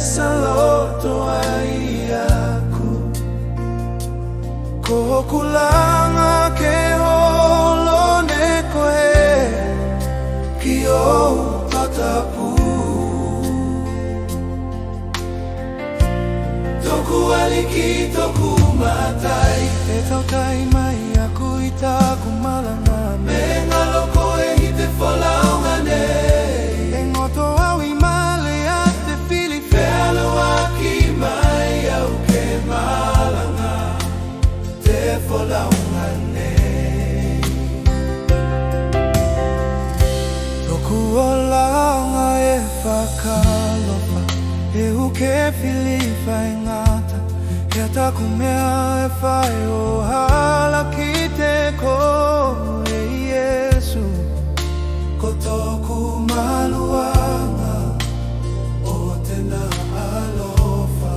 sa loto ay aku ko kulanga ke holo ne koe kio tatapu toku aliki toku matai e tautai mai aku ita kumalanga mengalo koe hite folaungane engoto awi male ate fili felo aki mai au ke malanga te folaungane toku olanga e whakalofa e uke fili whaingata kia taku mea e whai o hala ki te ko e Iesu ko toku maluanga o tena alofa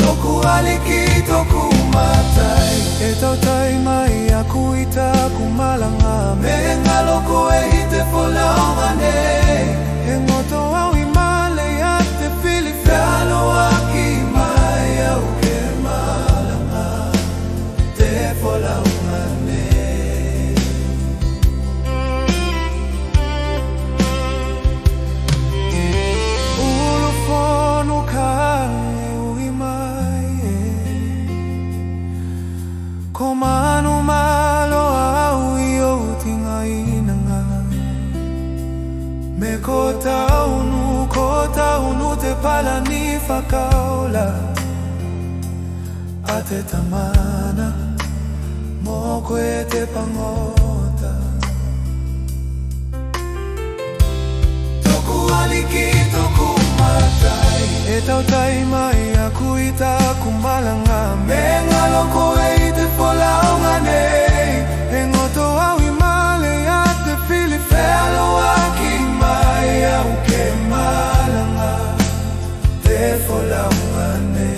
toku aliki toku matai e tautai mai aku i taku malanga me ngalo koe i te folaungane e ngoto au i male a te fili whalo aki mai au ke malanga te folaungane ulu fonu kai ui mai ko manu malo au i o tinga inanga me ko taunu te pala ni whakaola a te tamana mo koe te pangota toku aliki toku matai e tautai mai aku i taku malanga me ngalo koe i te folaungane e ngoto au i male a te fili whelo aki mai au ke malanga te folaungane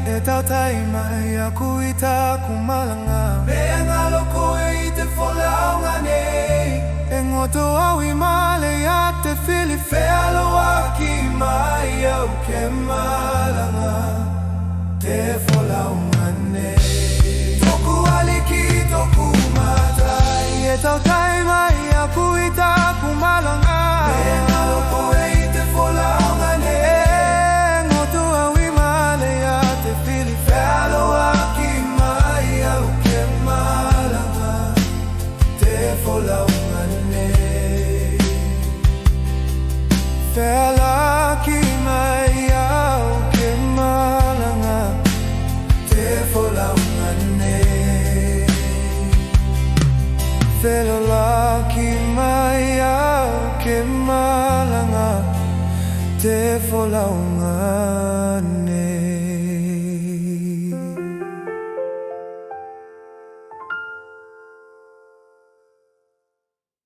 e tautai mai aku i taku malanga me ngalo koe i te folaungane e ngoto au i male a te fili whelo aki mai au ke malanga te folaungane toku aliki toku matai e tautai mai aku i taku malanga me ngalo koe i te folaungane Fela ki mai au ke malanga te folaungane Fela ki mai au ke malanga te folaungane